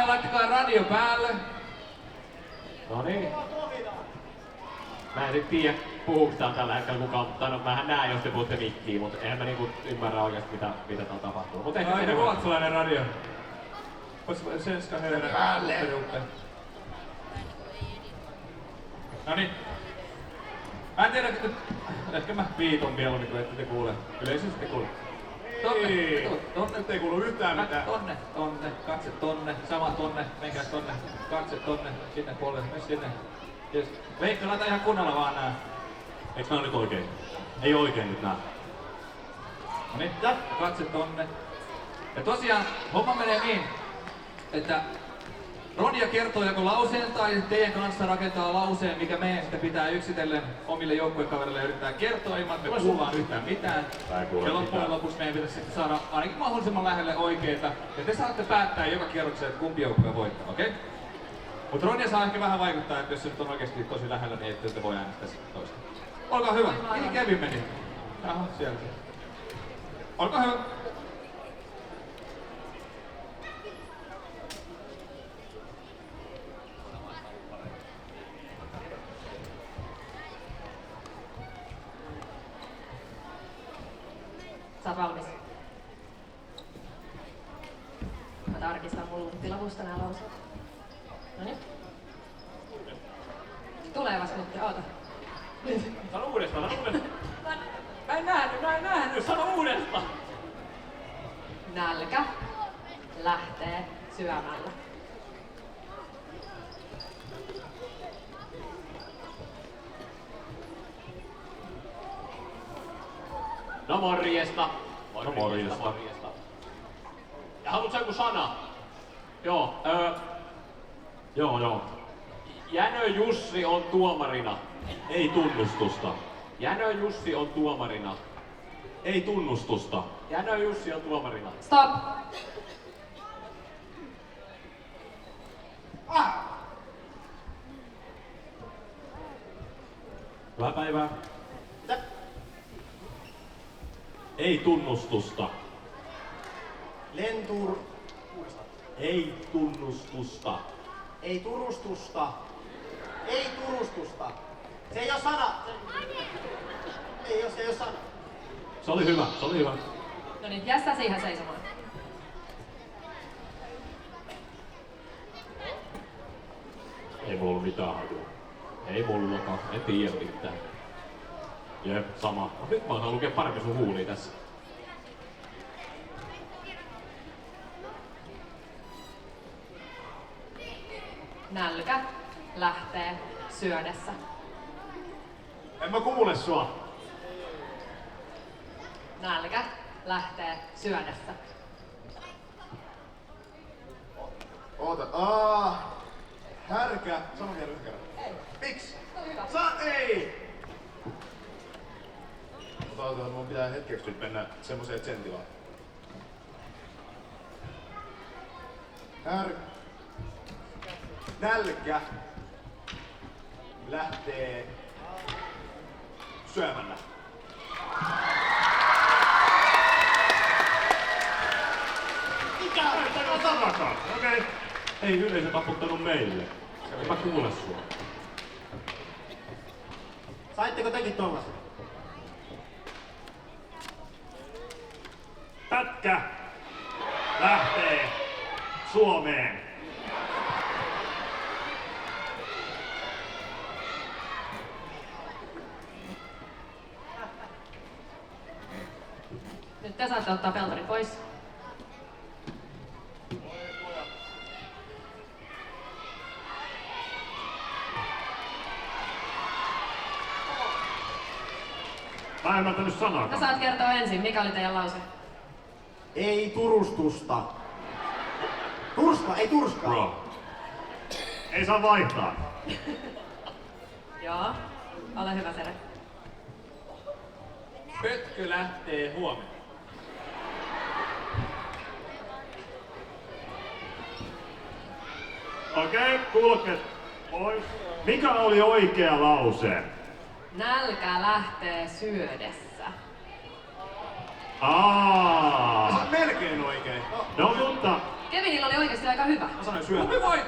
laittakaa radio päälle. No niin. Mä en nyt tiedä, puhuuko tää tällä hetkellä kukaan, mutta no, mähän näen, jos te puhutte mikkiin, mutta eihän mä niinku ymmärrä oikeesti mitä täällä tapahtuu. Mut ehkä Aina ruotsalainen radio. Svenska höra Päälle. Europa. Noniin. Mä en tiedä, ehkä mä viiton mieluummin, kun ette te kuule. Yleisesti kuule. Tonne. Nyt ei kuulu yhtään mitään. Tonne, katse tonne, sama tonne, menkää tonne, katse tonne, sinne puolelle, mene sinne. Yes. Veikka, laita ihan kunnolla vaan nää. Eiks nää nyt oikein? Ei oikein nyt nää. Noniin, katse tonne. Ja tosiaan, homma menee niin, että Ronja kertoo joko lauseen tai teidän kanssa rakentaa lauseen, mikä meidän sitten pitää yksitellen omille joukkuekavereille yrittää kertoa ilman, että me kuullaan yhtään mitään. Ja loppujen lopuksi meidän pitäisi sitten saada ainakin mahdollisimman lähelle oikeita. Ja te saatte päättää joka kierroksella, että kumpi joukkue voittaa, okei? Okay? Mutta Ronja saa ehkä vähän vaikuttaa, että jos se nyt on oikeasti tosi lähellä, niin ette te voi äänestää sitten toista. Olkaa hyvä. Niin Kevin meni. Jaha, siellä. Olkaa hyvä. Sä oot valmis? Mä tarkistan mun lunttilavusta nää lauseet. Noniin. Tulevas nyt, oota. Sano uudestaan. Mä en nähnyt. Sano uudestaan! Nälkä lähtee syömällä. No morjesta. Morjesta. Ja haluatko joku sana? Joo, Joo. Jänö Jussi on tuomarina. Ei tunnustusta. Jänö Jussi on tuomarina. Ei tunnustusta. Jänö Jussi on tuomarina. Stop! Hyvää päivää. Ei tunnustusta. Lentur. Ei tunnustusta. Ei turustusta. Ei turustusta. Se ei oo sana. Se ei oo sana. Se oli hyvä. No niin, jää sä siihen seisomaan. Ei mulla ollut mitään hajua. Ei mullakaan. En tiedä mitään. Jep, sama. No, nyt mä osaan lukea paremmin sun huuliin tässä. Nälkä lähtee syödessä. En mä kuule sua. Nälkä lähtee syödessä. Oota. Härkä. Sano vielä yhden kerran. Ei. Miksi? Hyvä. Ei! Oota, mun pitää hetkeksi nyt mennä semmoseen tsentilaan. Nälkä lähtee syömällä. Mitä? Tämä on sanakaan. Okei. Ei yleisö taputtanut meille. En mä kuule sua. Saitteko tekin tollasen? Pätkä lähtee Suomeen. Nyt te saatte ottaa peltorit pois. Mä en ymmärtänyt Sä sanaakaan. saat kertoa ensin, mikä oli teidän lause? Ei turustusta. Turska, ei turskaa. Bro. Ei saa vaihtaa. Joo. Ole hyvä, Sere. Pötkö lähtee huomenna. Okei, kulket pois. Mikä oli oikea lause? Nälkä lähtee syödessä. Se on melkein oikein. No mutta, Kevinillä oli oikeesti aika hyvä. Mä sanoin syömään. Me voitiin!